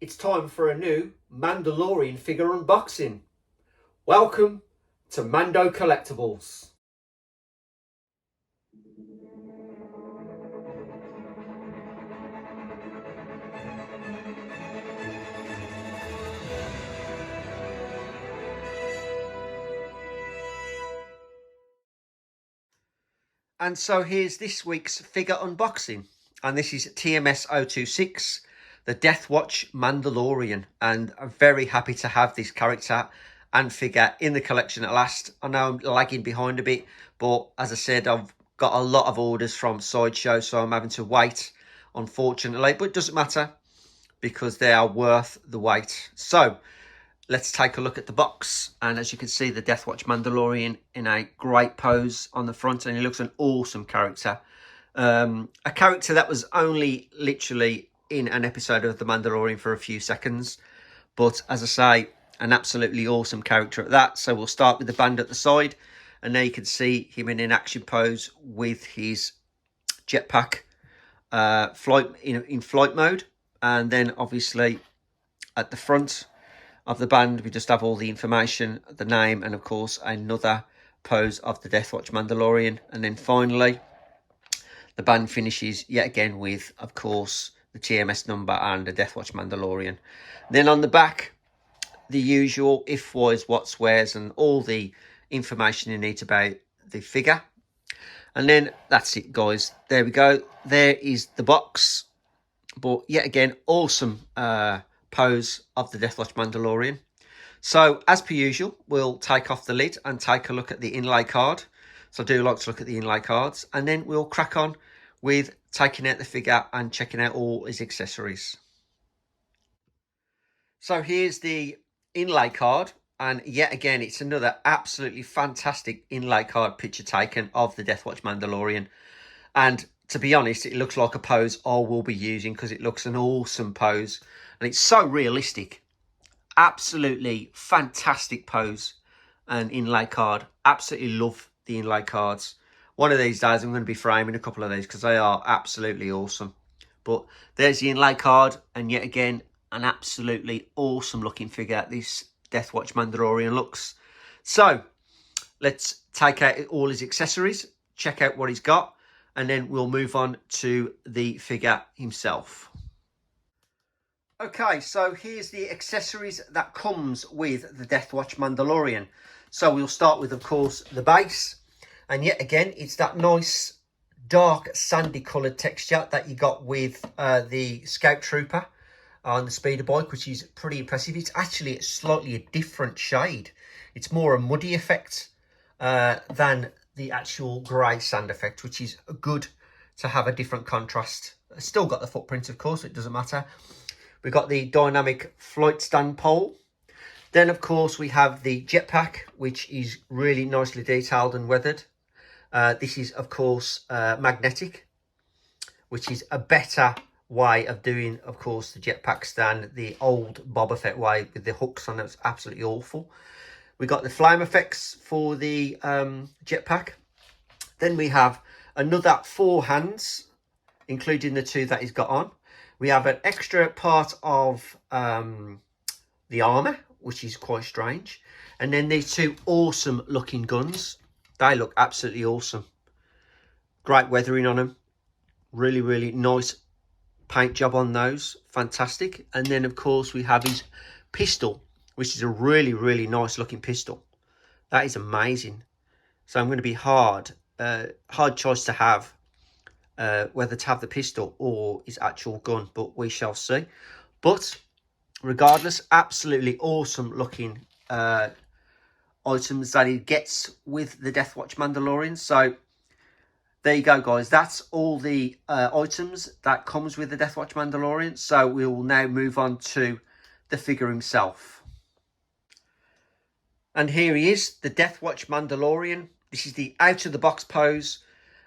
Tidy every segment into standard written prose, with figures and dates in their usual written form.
it's time for a new Mandalorian figure unboxing. Welcome to MANDO Collectables. And so here's this week's figure unboxing. And this is TMS 026, the Deathwatch Mandalorian. And I'm very happy to have this character and figure in the collection at last. I know I'm lagging behind a bit, but as I said, I've got a lot of orders from Sideshow, so I'm having to wait, unfortunately. But it doesn't matter because they are worth the wait. So let's take a look at the box. And as you can see, the Deathwatch Mandalorian in a great pose on the front, and he looks an awesome character. A character that was only literally in an episode of The Mandalorian for a few seconds. But as I say, an absolutely awesome character at that. So we'll start with the band at the side. And there you can see him in an action pose with his jetpack in flight mode. And then obviously at the front of the band, we just have all the information, the name, and of course another pose of the Deathwatch Mandalorian. And then finally the band finishes yet again with, of course, the TMS number and the Deathwatch Mandalorian. Then on the back, the usual if, whys, whats, wheres, and all the information you need about the figure. And then that's it, guys. There we go. There is the box. But yet again, awesome pose of the Deathwatch Mandalorian. So as per usual, we'll take off the lid and take a look at the inlay card. So I do like to look at the inlay cards, and then we'll crack on with taking out the figure and checking out all his accessories. So here's the inlay card, and yet again it's another absolutely fantastic inlay card picture taken of the Deathwatch Mandalorian. And to be honest, it looks like a pose I will be using because it looks an awesome pose. And it's so realistic. Absolutely fantastic pose and inlay card. Absolutely love the inlay cards. One of these days I'm going to be framing a couple of these because they are absolutely awesome. But there's the inlay card, and yet again, an absolutely awesome looking figure this Deathwatch Mandalorian looks. So let's take out all his accessories, check out what he's got, and then we'll move on to the figure himself. Okay, so here's the accessories that comes with the Deathwatch Mandalorian. So we'll start with, of course, the base. And yet again, it's that nice dark sandy coloured texture that you got with the Scout Trooper on the speeder bike, which is pretty impressive. It's actually slightly a different shade. It's more a muddy effect than the actual grey sand effect, which is good to have a different contrast. It's still got the footprint, of course, it doesn't matter. We've got the dynamic flight stand pole. Then, of course, we have the jetpack, which is really nicely detailed and weathered. This is, of course, magnetic, which is a better way of doing, of course, the jetpacks than the old Boba Fett way with the hooks on it. It's absolutely awful. We got the flame effects for the jetpack. Then we have another 4 hands, including the 2 that he's got on. We have an extra part of the armour, which is quite strange. And then these 2 awesome looking guns. They look absolutely awesome. Great weathering on them. Really, really nice paint job on those. Fantastic. And then, of course, we have his pistol, which is a really, really nice looking pistol. That is amazing. So I'm going to be hard choice to have, whether to have the pistol or his actual gun, but we shall see. But regardless, absolutely awesome looking items that he gets with the Deathwatch Mandalorian. So there you go, guys. That's all the items that comes with the Deathwatch Mandalorian. So we will now move on to the figure himself. And here he is, the Deathwatch Mandalorian. This is the out-of-the-box pose.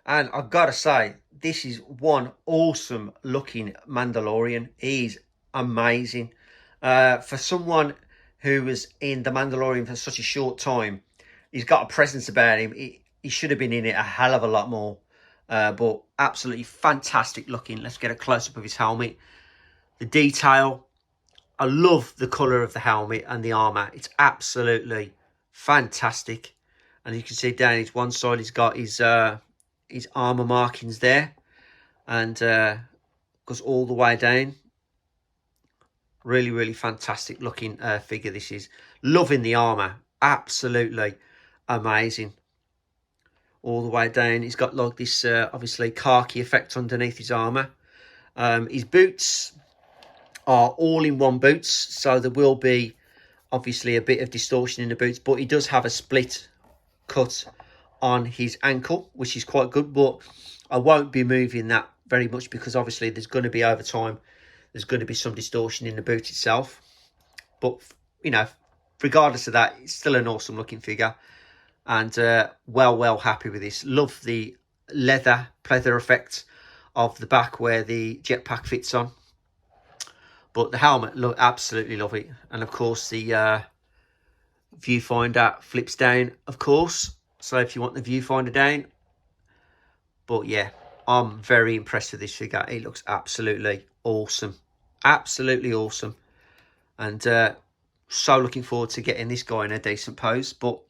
And I've got to say, this is one awesome looking Mandalorian. He's amazing. For someone who was in The Mandalorian for such a short time, he's got a presence about him. He should have been in it a hell of a lot more. But absolutely fantastic looking. Let's get a close-up of his helmet. The detail I love the colour of the helmet and the armour. It's absolutely fantastic. And you can see down his one side, he's got his armour markings there. And goes all the way down. Really, really fantastic looking figure this is. Loving the armour. Absolutely amazing. All the way down. He's got like this, obviously, khaki effect underneath his armour. His boots are all-in-one boots, so there will be obviously a bit of distortion in the boots, but he does have a split cut on his ankle, which is quite good, but I won't be moving that very much because obviously there's going to be, over time, there's going to be some distortion in the boot itself. But, you know, regardless of that, it's still an awesome looking figure, and well happy with this. Love the leather pleather effect of the back where the jetpack fits on. But the helmet, absolutely love it. And of course, the viewfinder flips down, of course. So if you want the viewfinder down. But yeah, I'm very impressed with this figure. It looks absolutely awesome. Absolutely awesome. And so looking forward to getting this guy in a decent pose. But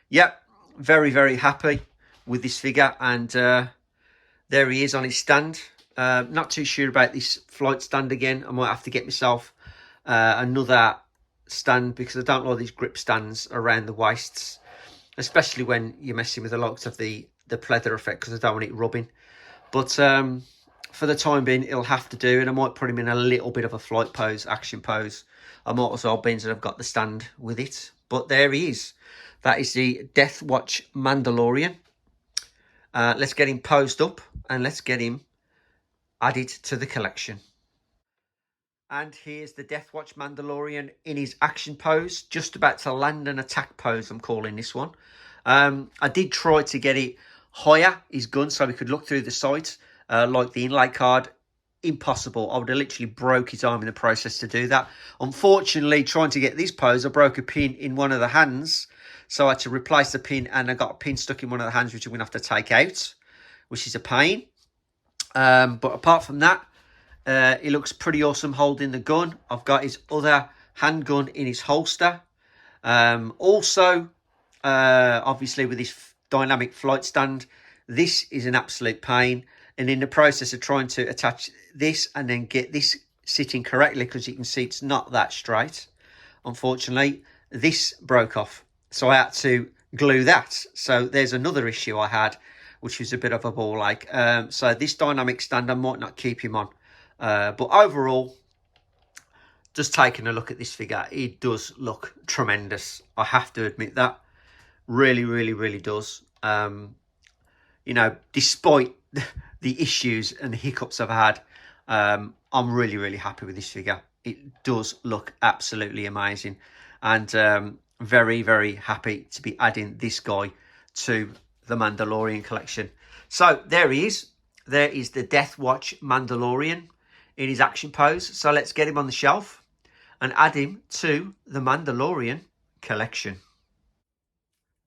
yeah, very happy with this figure. And there he is on his stand. Not too sure about this flight stand again. I might have to get myself another stand because I don't like these grip stands around the waists, especially when you're messing with the likes of the pleather effect, because I don't want it rubbing. But for the time being, it'll have to do, and I might put him in a little bit of a flight pose, action pose. I might as well beans that I've got the stand with it. But there he is. That is the Deathwatch Mandalorian. Let's get him posed up and let's get him added to the collection. And here's the Deathwatch Mandalorian in his action pose, just about to land an attack pose, I'm calling this one. I did try to get it higher, his gun, so we could look through the sights, like the Inlay Card. Impossible. I would have literally broke his arm in the process to do that. Unfortunately, trying to get this pose, I broke a pin in one of the hands, so I had to replace the pin, and I got a pin stuck in one of the hands, which I'm going to have to take out, which is a pain. But apart from that, he looks pretty awesome holding the gun. I've got his other handgun in his holster. Also, obviously with his dynamic flight stand, this is an absolute pain. And in the process of trying to attach this and then get this sitting correctly, because you can see it's not that straight, unfortunately, this broke off. So I had to glue that. So there's another issue I had, which was a bit of a ball ache. So this dynamic stand, I might not keep him on. But overall, just taking a look at this figure, it does look tremendous. I have to admit that. Really does. You know, despite the issues and the hiccups I've had, I'm really happy with this figure. It does look absolutely amazing. And very happy to be adding this guy to the Mandalorian collection. So there he is. There is the Deathwatch Mandalorian in his action pose. So let's get him on the shelf and add him to the Mandalorian collection.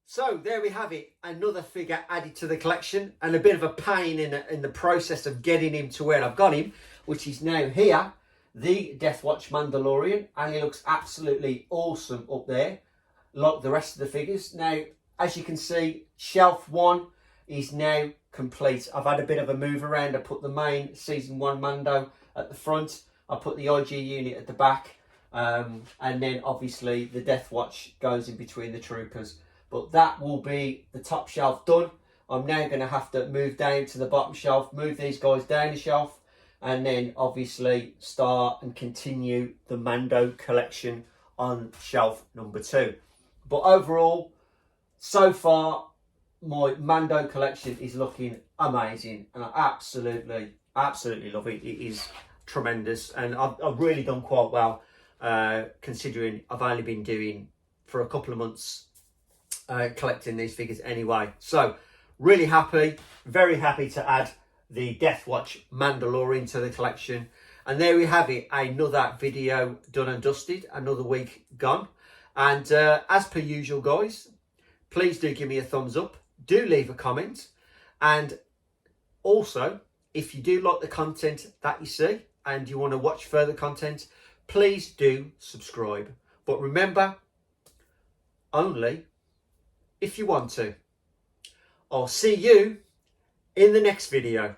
So there we have it, another figure added to the collection, and a bit of a pain in the process of getting him to where I've got him, which is now here, the Deathwatch Mandalorian, and he looks absolutely awesome up there, like the rest of the figures. Now, as you can see, shelf 1 is now complete. I've had a bit of a move around. I put the main Season 1 Mando at the front, I put the IG unit at the back, and then obviously the Deathwatch goes in between the troopers. But that will be the top shelf done. I'm now going to have to move down to the bottom shelf, move these guys down the shelf, and then obviously start and continue the Mando collection on shelf number 2. But overall, so far, my Mando collection is looking amazing, and I absolutely love it. It is tremendous, and I've really done quite well, considering I've only been doing for a couple of months collecting these figures anyway. So really happy, very happy to add the Deathwatch Mandalorian to the collection. And there we have it, another video done and dusted, another week gone. And as per usual, guys, please do give me a thumbs up, do leave a comment, and also if you do like the content that you see and you want to watch further content, please do subscribe. But remember, only if you want to. I'll see you in the next video.